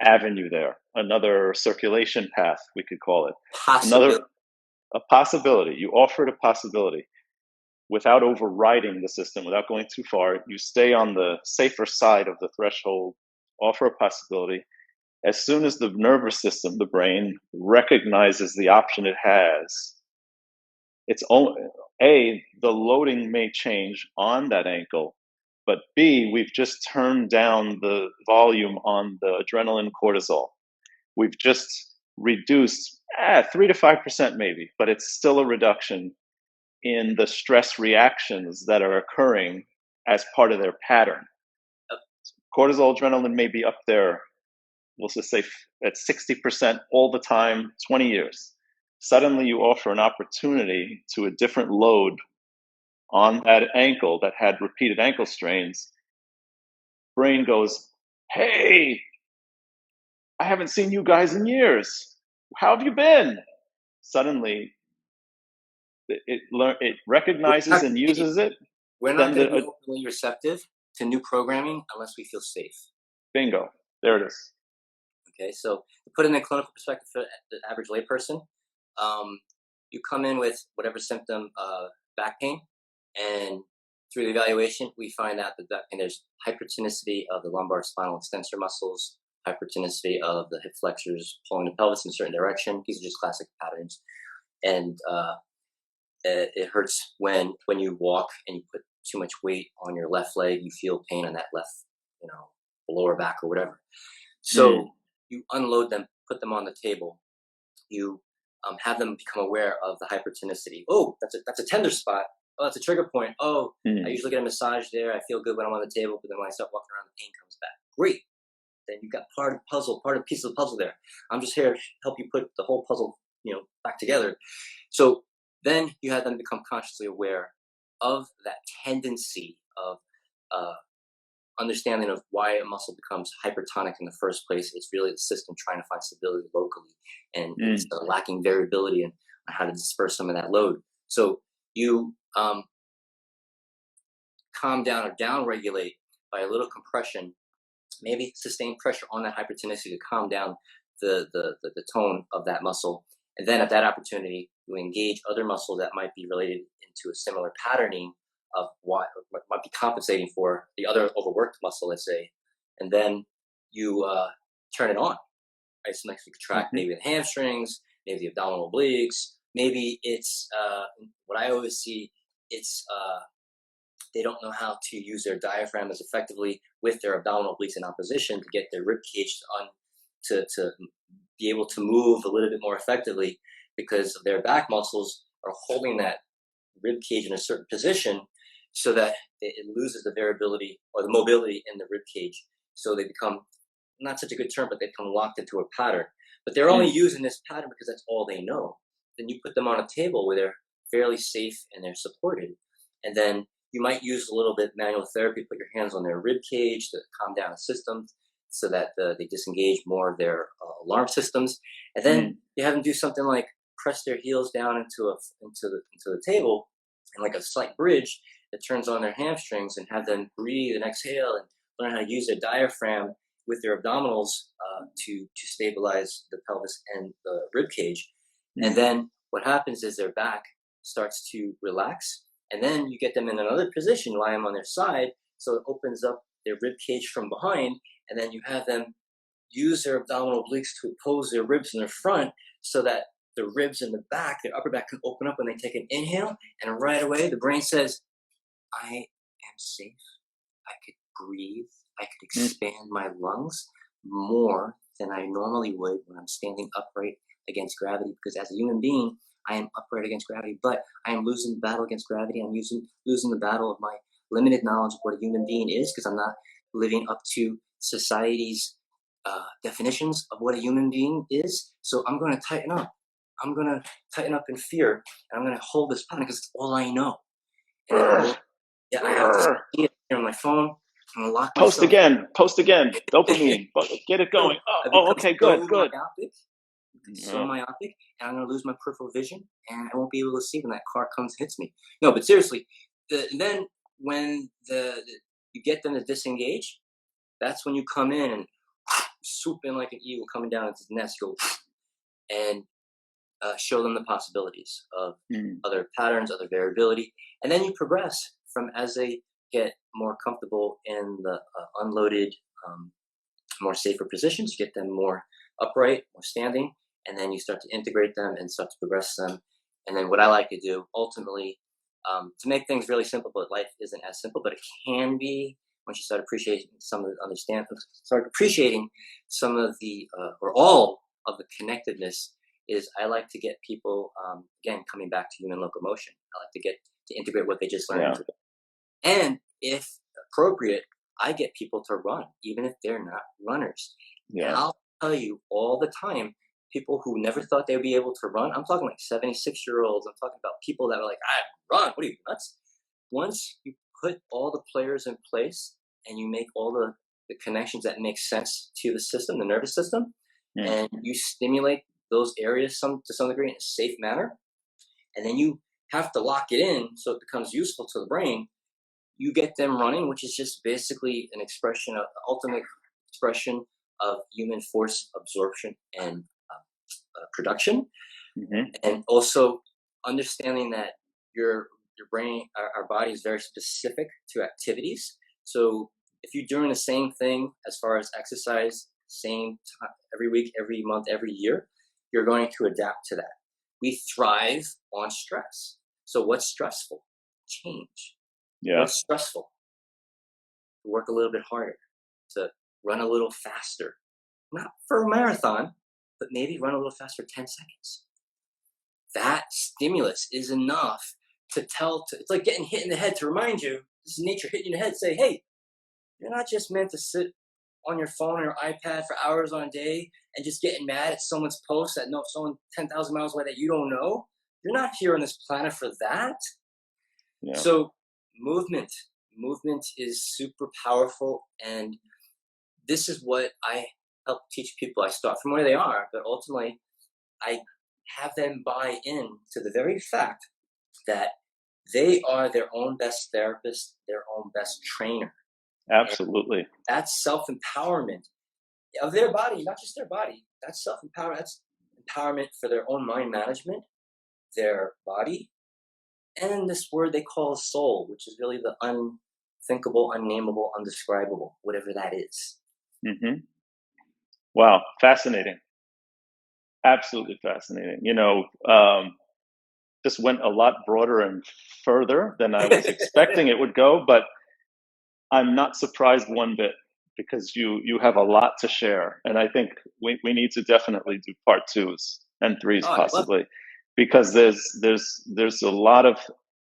avenue there, another circulation path, we could call it, another Possibility. a possibility. You offer it a possibility without overriding the system, without going too far. You stay on the safer side of the threshold, offer a possibility. As soon as the nervous system, the brain, recognizes the option it has, it's only the loading may change on that ankle, but B, we've just turned down the volume on the adrenaline cortisol. We've just reduced 3 to 5% maybe, but it's still a reduction in the stress reactions that are occurring as part of their pattern. Cortisol, adrenaline may be up there, we'll just say at 60% all the time, 20 years. Suddenly you offer an opportunity to a different load on that ankle that had repeated ankle strains. Brain goes, hey, I haven't seen you guys in years. How have you been? Suddenly it We're recognizes not, and uses it. we're not Then going to be openly receptive to new programming unless we feel safe. bingo, there it is. Okay, so to put it in a clinical perspective for the average layperson, you come in with whatever symptom, back pain, and through the evaluation, we find out that back pain, there's hypertonicity of the lumbar spinal extensor muscles, hypertonicity of the hip flexors, pulling the pelvis in a certain direction. These are just classic patterns, and it hurts when you walk and you put too much weight on your left leg. You feel pain on that left, lower back or whatever. So you unload them, put them on the table. You have them become aware of the hypertonicity. Oh, that's a tender spot. Oh, that's a trigger point. Oh, I usually get a massage there. I feel good when I'm on the table, but then when I start walking around, the pain comes back. Great. Then you've got part of the puzzle, part of the piece of the puzzle there. I'm just here to help you put the whole puzzle, back together. So then you have them become consciously aware of that tendency of understanding of why a muscle becomes hypertonic in the first place. It's really the system trying to find stability locally, and it's lacking variability in how to disperse some of that load. So you calm down or down regulate by a little compression, maybe sustained pressure on that hypertonicity to calm down the tone of that muscle. And then at that opportunity, you engage other muscles that might be related into a similar patterning of what might be compensating for the other overworked muscle, let's say. And then you turn it on. Right? So next we contract maybe the hamstrings, maybe the abdominal obliques. Maybe it's what I always see. It's they don't know how to use their diaphragm as effectively with their abdominal obliques in opposition to get their rib cage to be able to move a little bit more effectively, because their back muscles are holding that rib cage in a certain position so that it loses the variability or the mobility in the rib cage. So they become, not such a good term, but they become locked into a pattern. But they're only using this pattern because that's all they know. Then you put them on a table where they're fairly safe and they're supported. And then you might use a little bit manual therapy, put your hands on their rib cage to calm down the system so that they disengage more of their alarm systems. And then you have them do something like press their heels down into the table, and like a slight bridge that turns on their hamstrings, and have them breathe and exhale and learn how to use their diaphragm with their abdominals to stabilize the pelvis and the rib cage. And then what happens is their back starts to relax, and then you get them in another position, lie them on their side, so it opens up their rib cage from behind, and then you have them use their abdominal obliques to oppose their ribs in their front, so that the ribs in the back, their upper back can open up when they take an inhale, and right away the brain says, I am safe. I could breathe. I could Mm. expand my lungs more than I normally would when I'm standing upright against gravity. Because as a human being, I am upright against gravity, but I am losing the battle against gravity. I'm losing the battle of my limited knowledge of what a human being is because I'm not living up to society's definitions of what a human being is. So I'm going to tighten up. I'm going to tighten up in fear, and I'm going to hold this pattern because it's all I know. And then yeah, I have to see it here on my phone. I'm gonna lock Post myself. again, post again. Dopamine, get it So going. I Oh, become okay, good, so good. myopic, Yeah. and I'm gonna lose my peripheral vision, and I won't be able to see when that car comes and hits me. No, but seriously, then when you get them to disengage, that's when you come in and swoop in like an eagle coming down into the nest, go and show them the possibilities of Mm. other patterns, other variability, and then you progress from as they get more comfortable in the unloaded, more safer positions. You get them more upright, more standing, and then you start to integrate them and start to progress them. And then what I like to do ultimately to make things really simple, but life isn't as simple, but it can be once you start appreciating start appreciating some of the or all of the connectedness is I like to get people again coming back to human locomotion. I like to get to integrate what they just learned Yeah, into it. And if appropriate, I get people to run, even if they're not runners. And yeah, I'll tell you all the time, people who never thought they'd be able to run, I'm talking like 76-year-olds, I'm talking about people that are like, I run, what are you, nuts? Once you put all the players in place and you make all the connections that make sense to the system, the nervous system, mm. and you stimulate those areas to some degree in a safe manner, and then you have to lock it in so it becomes useful to the brain, you get them running, which is just basically an expression of ultimate expression of human force absorption and production, Hmm. and also understanding that your brain, our body is very specific to activities. So if you're doing the same thing as far as exercise, same time every week, every month, every year, you're going to adapt to that. We thrive on stress. So what's stressful? Change. Yeah, What's stressful? To work a little bit harder, to run a little faster. Not for a marathon, but maybe run a little faster 10 seconds. That stimulus is enough to it's like getting hit in the head to remind you, this is nature hitting you in the head, say, hey, you're not just meant to sit on your phone or your iPad for hours on a day and just getting mad at someone's post that know someone 10,000 miles away that you don't know. You're not here on this planet for that. yeah. So movement, movement is super powerful, and this is what I help teach people. I start from where they are, but ultimately I have them buy in to the very fact that they are their own best therapist, their own best trainer. And Absolutely. that's self empowerment of their body, not just their body. That's self empowerment. That's empowerment for their own mind management, their body, and this word they call soul, which is really the unthinkable, unnameable, undescribable, whatever that is. Hmm. Wow, fascinating. Absolutely fascinating. This went a lot broader and further than I was expecting it would go, but I'm not surprised one bit because you have a lot to share, and I think we need to definitely do part twos and threes Oh, I love possibly, because there's a lot of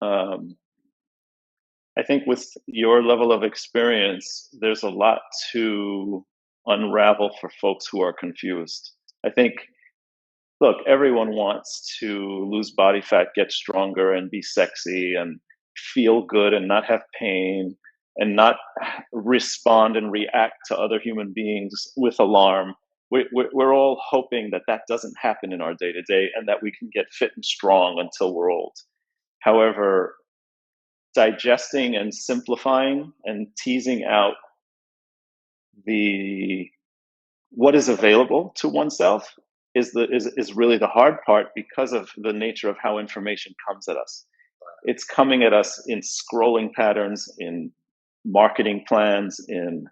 um, I think with your level of experience, there's a lot to unravel for folks who are confused. I think, look, everyone wants to lose body fat, get stronger, and be sexy and feel good and not have pain and not respond and react to other human beings with alarm. We're all hoping that that doesn't happen in our day to day and that we can get fit and strong until we're old. However, digesting and simplifying and teasing out the what is available to oneself is really the hard part because of the nature of how information comes at us. It's coming at us in scrolling patterns, in marketing plans, in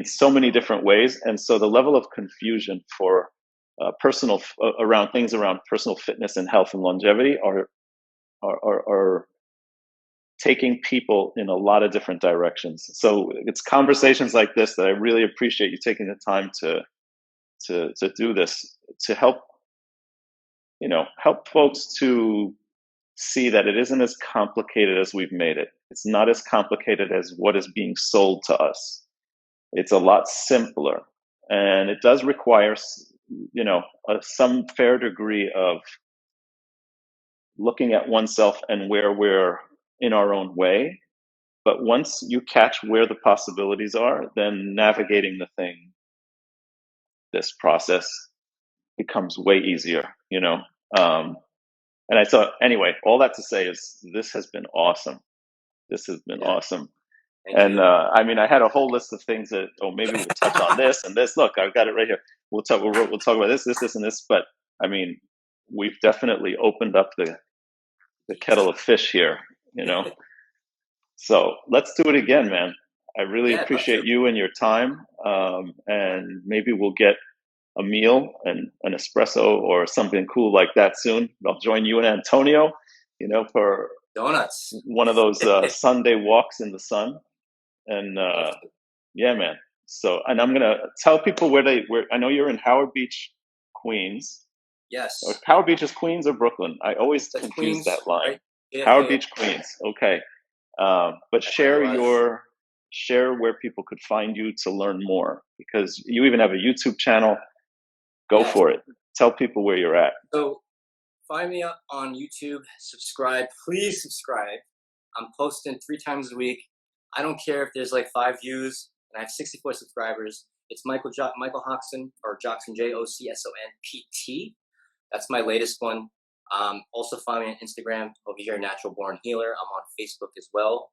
so many different ways, and so the level of confusion for around things around personal fitness and health and longevity are taking people in a lot of different directions. So it's conversations like this that I really appreciate you taking the time to do this, to help, help folks to see that it isn't as complicated as we've made it. It's not as complicated as what is being sold to us. It's a lot simpler, and it does require, some fair degree of looking at oneself and where we're in our own way. But once you catch where the possibilities are, then navigating this process becomes way easier. Um, and I thought, anyway, all that to say is this has been awesome. This has been Yeah, awesome. thank And you. I mean, I had a whole list of things that, maybe we'll touch on this and this. Look, I've got it right here. We'll talk about this, and this. But I mean, we've definitely opened up the kettle of fish here. So let's do it again, man. I really Yeah, I'd love appreciate to. you and your time. And maybe we'll get a meal and an espresso or something cool like that soon. I'll join you and Antonio, for Donuts. one of those Sunday walks in the sun. And Love to. yeah, man. So, and I'm gonna tell people where I know you're in Howard Beach, Queens. Or Yes, Howard Beach is Queens or Brooklyn? I always that's confuse that Queens, line. right? Yeah, Howard yeah. Beach, Queens. Okay. But At my garage. share where people could find you to learn more, because you even have a YouTube channel. Go Yes. for it. Tell people where you're at. So find me up on YouTube. Subscribe. Please subscribe. I'm posting 3 times a week. I don't care if there's like 5 views, and I have 64 subscribers. It's Michael Jocson, or Jocson, JOCSONPT. That's my latest one. Also find me on Instagram over here, Natural Born Healer. I'm on Facebook as well.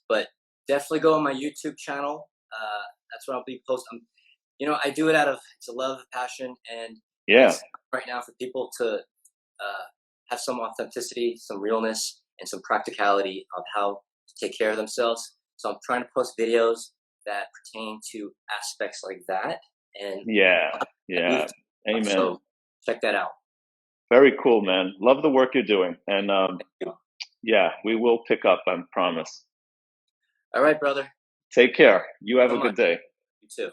But definitely go on my YouTube channel. That's where I'll be posting. I do it it's a love, passion, and Yeah. it's right now for people to have some authenticity, some realness, and some practicality of how to take care of themselves. So I'm trying to post videos that pertain to aspects like that. And Yeah. Amen. so check that out. Very cool, man. Love the work you're doing. And Thank you. yeah, we will pick up, I promise. All right, brother. Take care. You have So a good much. day. You too.